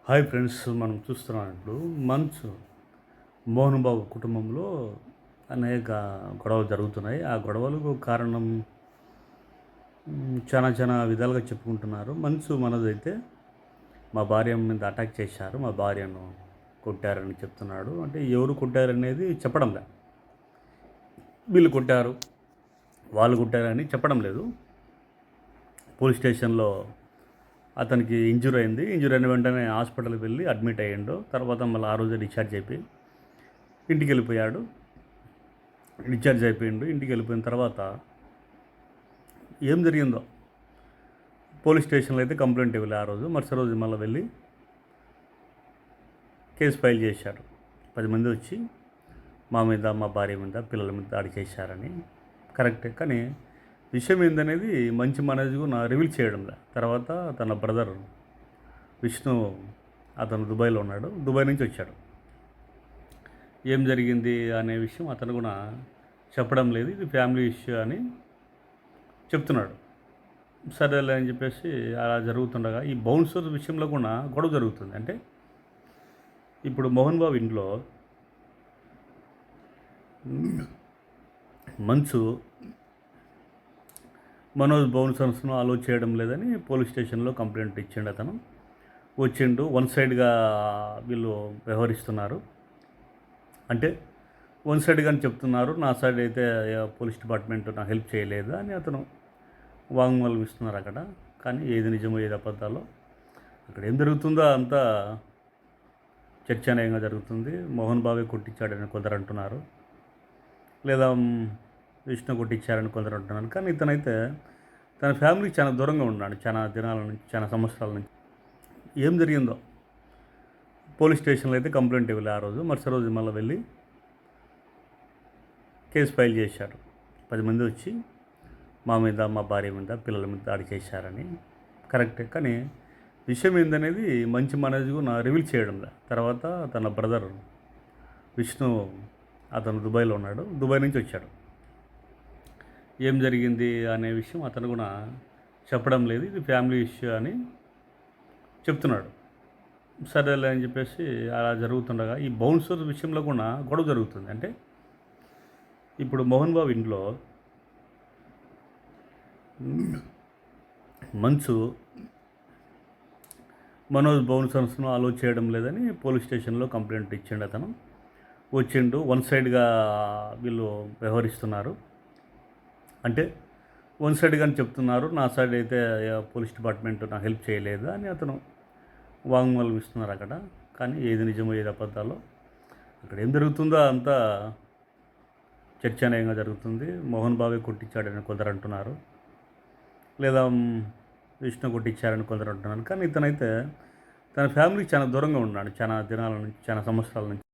Hi friends, మనం చూస్తున్నాం ఇప్పుడు మోహన్ బాబు కుటుంబంలో అనేక గొడవలు జరుగుతున్నాయి. ఆ గొడవలకు కారణం చాలా చాలా విధాలుగా చెప్పుకుంటున్నారు. మనదైతే మా భార్య మీద అటాక్ చేశారు, మా భార్యను కొట్టారని చెప్తున్నాడు. అంటే ఎవరు కొట్టారనేది చెప్పడం లేదు. వీళ్ళు కొట్టారు, వాళ్ళు కొట్టారని చెప్పడం లేదు. పోలీస్ స్టేషన్లో అతనికి ఇంజూరీ అయింది. ఇంజూరీ అయిన వెంటనే హాస్పిటల్కి వెళ్ళి అడ్మిట్ అయ్యిండు. తర్వాత మళ్ళీ ఆ రోజే డిశ్చార్జ్ అయిపోయి ఇంటికి వెళ్ళిపోయాడు. డిశ్చార్జ్ అయిపోయిండు. ఇంటికి వెళ్ళిపోయిన తర్వాత ఏం జరిగిందో పోలీస్ స్టేషన్లో అయితే కంప్లైంట్ ఇవ్వలే ఆ రోజు. మరుసటి రోజు మళ్ళీ వెళ్ళి కేసు ఫైల్ చేశారు. 10 మంది వచ్చి మా మీద, మా భార్య మీద, పిల్లల మీద దాడి చేశారని. కరెక్టే, కానీ విషయం ఏందనేది మంచి మనసు రివీల్ చేయడంలే. తర్వాత తన బ్రదర్ విష్ణు, అతను దుబాయ్లో ఉన్నాడు, దుబాయ్ నుంచి వచ్చాడు. ఏం జరిగింది అనే విషయం అతను కూడా చెప్పడం లేదు. ఇది ఫ్యామిలీ ఇష్యూ అని చెప్తున్నాడు. సరేలే అని చెప్పేసి అలా జరుగుతుండగా ఈ బౌన్సర్ విషయంలో కూడా గొడవ జరుగుతుంది. అంటే ఇప్పుడు మోహన్ బాబు ఇంట్లో మంచు మనోజ్ బౌన్సర్స్ను అలో చేయడం లేదని పోలీస్ స్టేషన్లో కంప్లైంట్ ఇచ్చిండు. అతను వచ్చిండు. వన్ సైడ్గా వీళ్ళు వ్యవహరిస్తున్నారు. అంటే వన్ సైడ్గా అని చెప్తున్నారు. నా సైడ్ అయితే పోలీస్ డిపార్ట్మెంట్ నాకు హెల్ప్ చేయలేదు అని అతను వాంగ్మూలం ఇస్తున్నారు అక్కడ. కానీ ఏది నిజమో ఏది అబద్ధాలో అక్కడ ఏం జరుగుతుందో అంతా చర్చనీయంగా జరుగుతుంది. మోహన్ బాబే కొట్టించాడని కొందరు అంటున్నారు, లేదా విష్ణు కొట్టించారని కొందరు అంటున్నారు. కానీ ఇతనైతే తన ఫ్యామిలీకి చాలా దూరంగా ఉన్నాడు, చాలా దినాల నుంచి, చాలా సంవత్సరాల నుంచి. ఏం జరిగిందో పోలీస్ స్టేషన్లో అయితే కంప్లైంట్ ఇవ్వలే ఆ రోజు. మరుసటి రోజు మళ్ళీ వెళ్ళి కేసు ఫైల్ చేశారు. 10 మంది వచ్చి మా మీద, మా భార్య మీద, పిల్లల మీద దాడి చేశారని. కరెక్టే, కానీ విషయం ఏందనేది మంచి మనసు రివీల్ చేయడంలే. తర్వాత తన బ్రదర్ విష్ణు, అతను దుబాయ్లో ఉన్నాడు, దుబాయ్ నుంచి వచ్చాడు. ఏం జరిగింది అనే విషయం అతను కూడా చెప్పడం లేదు. ఇది ఫ్యామిలీ ఇష్యూ అని చెప్తున్నాడు. సరేలే అని చెప్పేసి అలా జరుగుతుండగా ఈ బౌన్సర్ విషయంలో కూడా గొడవ జరుగుతుంది. అంటే ఇప్పుడు మోహన్ బాబు ఇంట్లో మనోజ్ బౌన్సర్స్ను అలో చేయడం లేదని పోలీస్ స్టేషన్లో కంప్లైంట్ ఇచ్చిండు. అతను వచ్చిండు. వన్ సైడ్గా వీళ్ళు వ్యవహరిస్తున్నారు. అంటే వన్ సైడ్గా అని చెప్తున్నారు. నా సైడ్ అయితే పోలీస్ డిపార్ట్మెంట్ నాకు హెల్ప్ చేయలేదు అని అతను వాంగ్మూలం ఇస్తున్నారు అక్కడ. కానీ ఏది నిజమో ఏది అబద్ధాలో అక్కడ ఏం జరుగుతుందో అంతా చర్చనీయంగా జరుగుతుంది. మోహన్ బాబే కొట్టించాడని కొందరు అంటున్నారు, లేదా విష్ణు కొట్టించారని కొందరు అంటున్నారు. కానీ ఇతనైతే తన ఫ్యామిలీకి చాలా దూరంగా ఉన్నాడు, చాలా దినాల నుంచి, చాలా సంవత్సరాల నుంచి.